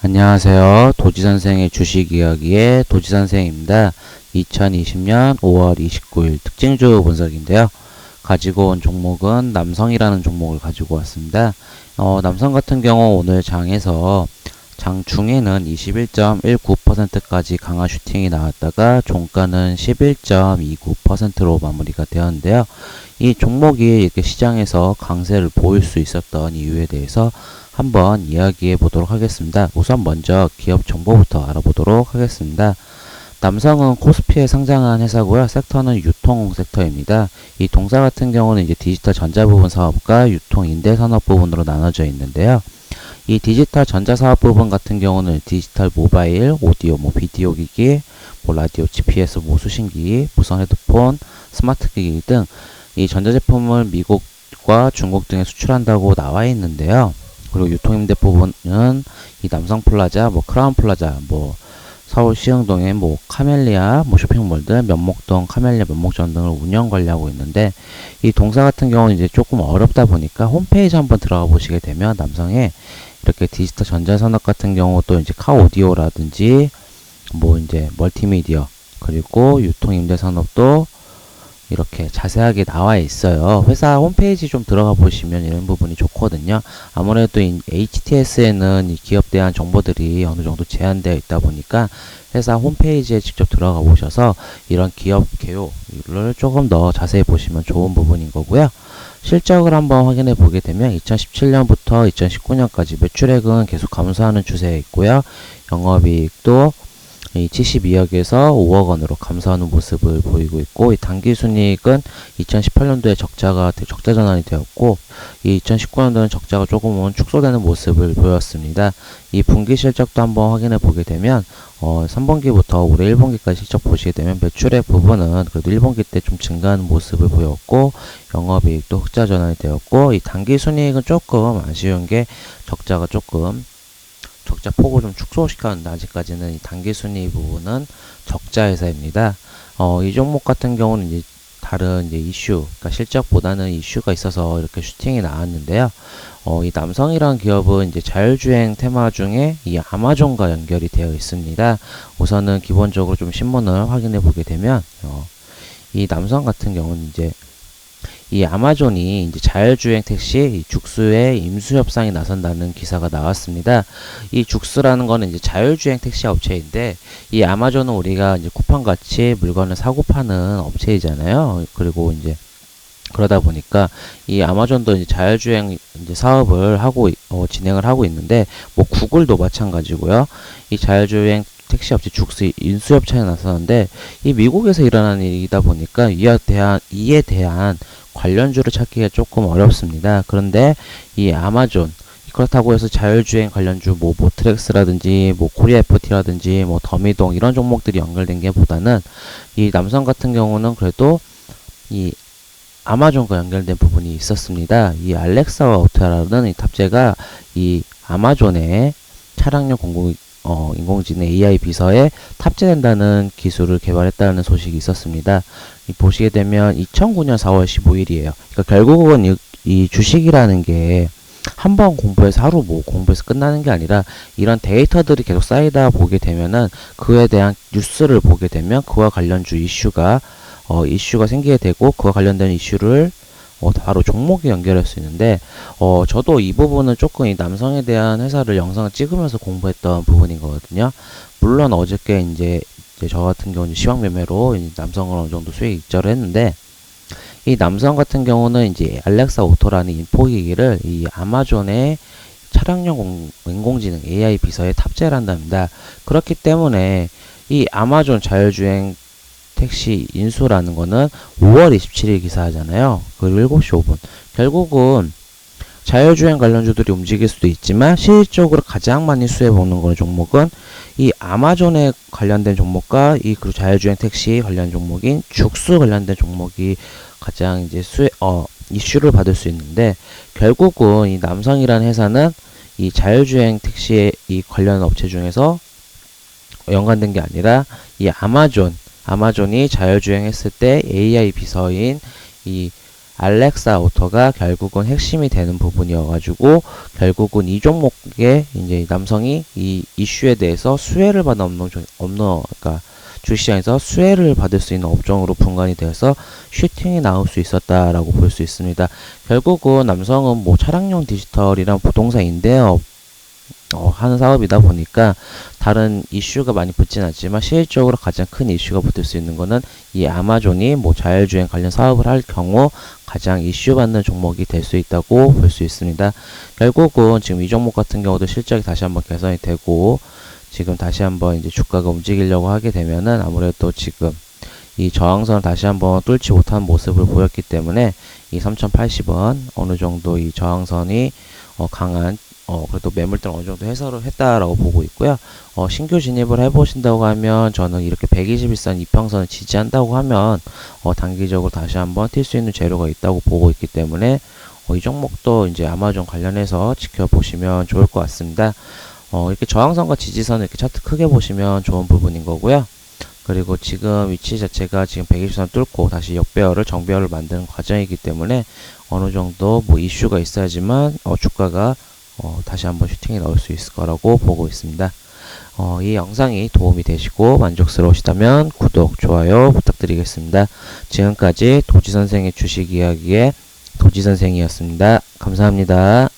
안녕하세요. 도지선생의 주식 이야기의 도지선생입니다. 2020년 5월 29일 특징주 분석인데요. 가지고 온 종목은 남성이라는 종목을 가지고 왔습니다. 남성 같은 경우 오늘 장에서 장 중에는 21.19%까지 강화 슈팅이 나왔다가 종가는 11.29%로 마무리가 되었는데요. 이 종목이 이렇게 시장에서 강세를 보일 수 있었던 이유에 대해서 한번 이야기해 보도록 하겠습니다. 우선 먼저 기업 정보부터 알아보도록 하겠습니다. 남성은 코스피에 상장한 회사고요. 섹터는 유통 섹터입니다. 이 동사 같은 경우는 이제 디지털 전자 부분 사업과 유통 임대 산업 부분으로 나눠져 있는데요. 이 디지털 전자 사업 부분 같은 경우는 디지털 모바일, 오디오, 비디오 기기, 라디오, GPS, 수신기, 무선 헤드폰, 스마트 기기 등 이 전자제품을 미국과 중국 등에 수출한다고 나와 있는데요. 그리고 유통임대 부분은 이 남성플라자, 크라운플라자, 서울 시흥동의 카멜리아, 쇼핑몰들, 면목동, 카멜리아, 면목점 등을 운영 관리하고 있는데, 이 동사 같은 경우는 이제 조금 어렵다 보니까 홈페이지 한번 들어가 보시게 되면 남성의 이렇게 디지털 전자산업 같은 경우 또 이제 카오디오라든지 이제 멀티미디어 그리고 유통임대 산업도 이렇게 자세하게 나와 있어요. 회사 홈페이지 좀 들어가 보시면 이런 부분이 좋거든요. 아무래도 HTS에는 이 기업 대한 정보들이 어느 정도 제한되어 있다 보니까 회사 홈페이지에 직접 들어가 보셔서 이런 기업 개요를 조금 더 자세히 보시면 좋은 부분인 거고요. 실적을 한번 확인해 보게 되면 2017년부터 2019년까지 매출액은 계속 감소하는 추세에 있고요. 영업이익도 이 72억에서 5억 원으로 감소하는 모습을 보이고 있고, 이 당기순이익은 2018년도에 적자 전환이 되었고, 이 2019년도는 적자가 조금은 축소되는 모습을 보였습니다. 이 분기 실적도 한번 확인해 보게 되면 3분기부터 올해 1분기까지 실적 보시게 되면 매출액 부분은 그래도 1분기 때 좀 증가하는 모습을 보였고, 영업이익도 흑자 전환이 되었고, 이 당기순이익은 조금 아쉬운 게 적자 폭을 좀 축소시켰는데 아직까지는 이 단기순위 부분은 적자 회사입니다. 이 종목 같은 경우는 이제 다른 이슈, 그러니까 실적보다는 이슈가 있어서 이렇게 슈팅이 나왔는데요. 이 남성이라는 기업은 이제 자율주행 테마 중에 이 아마존과 연결이 되어 있습니다. 우선은 기본적으로 좀 신문을 확인해 보게 되면 이 남성 같은 경우는 이제 이 아마존이 이제 자율주행 택시 죽수의 임수 협상에 나선다는 기사가 나왔습니다. 이 죽수라는 거는 이제 자율주행 택시 업체인데, 이 아마존은 우리가 이제 쿠팡같이 물건을 사고 파는 업체이잖아요. 그리고 이제 그러다 보니까 이 아마존도 이제 자율주행 이제 사업을 하고 진행을 하고 있는데, 구글도 마찬가지고요. 이 자율주행 택시 업체 죽수 인수협찬에 나서는데, 이 미국에서 일어나는 일이다 보니까 이에 대한 관련주를 찾기가 조금 어렵습니다. 그런데 이 아마존, 그렇다고 해서 자율주행 관련주 모트렉스라든지 코리아 FT라든지 더미동 이런 종목들이 연결된 게 보다는 이 남성 같은 경우는 그래도 이 아마존과 연결된 부분이 있었습니다. 이 알렉사 오토라는 이 탑재가 이 아마존의 차량용 인공지능 AI 비서에 탑재된다는 기술을 개발했다는 소식이 있었습니다. 보시게 되면 2009년 4월 15일이에요. 그러니까 결국은 이 주식이라는 게 한번 공부해서 하루 공부해서 끝나는 게 아니라 이런 데이터들이 계속 쌓이다 보게 되면은 그에 대한 뉴스를 보게 되면 그와 관련주 이슈가 생기게 되고, 그와 관련된 이슈를 바로 종목에 연결할 수 있는데, 저도 이 부분은 조금 이 남성에 대한 회사를 영상을 찍으면서 공부했던 부분인 거거든요. 물론 어저께 이제 저 같은 경우는 시황 매매로 남성을 어느 정도 수익 익절을 했는데, 이 남성 같은 경우는 이제 알렉사 오토라는 인포기기를 이 아마존의 차량용 인공지능 AI 비서에 탑재를 한답니다. 그렇기 때문에 이 아마존 자율주행 택시 인수라는 거는 5월 27일 기사잖아요. 그리고 7시 5분. 결국은 자율주행 관련주들이 움직일 수도 있지만 실질적으로 가장 많이 수혜보는 거는 종목은 이 아마존에 관련된 종목과 그리고 자율주행 택시 관련 종목인 죽수 관련된 종목이 가장 이제 이슈를 받을 수 있는데, 결국은 이 남성이라는 회사는 이 자율주행 택시의 이 관련 업체 중에서 연관된 게 아니라 이 아마존이 자율주행 했을 때 AI 비서인 이 알렉사 아우터가 결국은 핵심이 되는 부분이어가지고 결국은 이 종목에 이제 남성이 이 이슈에 대해서 수혜를 받는 그러니까 주식시장에서 수혜를 받을 수 있는 업종으로 분간이 되어서 슈팅이 나올 수 있었다라고 볼 수 있습니다. 결국은 남성은 뭐 차량용 디지털이랑 부동산 임대업 하는 사업이다 보니까 다른 이슈가 많이 붙진 않지만 실질적으로 가장 큰 이슈가 붙을 수 있는 거는 이 아마존이 뭐 자율주행 관련 사업을 할 경우 가장 이슈 받는 종목이 될 수 있다고 볼 수 있습니다. 결국은 지금 이 종목 같은 경우도 실적이 다시 한번 개선이 되고 지금 다시 한번 이제 주가가 움직이려고 하게 되면은 아무래도 지금 이 저항선을 다시 한번 뚫지 못한 모습을 보였기 때문에 이 3080원 어느 정도 이 저항선이 강한 그래도 매물대를 어느 정도 해소를 했다라고 보고 있고요. 신규 진입을 해보신다고 하면 저는 이렇게 121선 이평선을 지지한다고 하면 단기적으로 다시 한번 튈 수 있는 재료가 있다고 보고 있기 때문에 이 종목도 이제 아마존 관련해서 지켜보시면 좋을 것 같습니다. 이렇게 저항선과 지지선을 이렇게 차트 크게 보시면 좋은 부분인 거고요. 그리고 지금 위치 자체가 지금 120선 뚫고 다시 역배열을 정배열을 만드는 과정이기 때문에 어느 정도 뭐 이슈가 있어야지만 주가가 다시 한번 슈팅이 나올 수 있을 거라고 보고 있습니다. 이 영상이 도움이 되시고 만족스러우시다면 구독, 좋아요 부탁드리겠습니다. 지금까지 도지선생의 주식 이야기의 도지선생이었습니다. 감사합니다.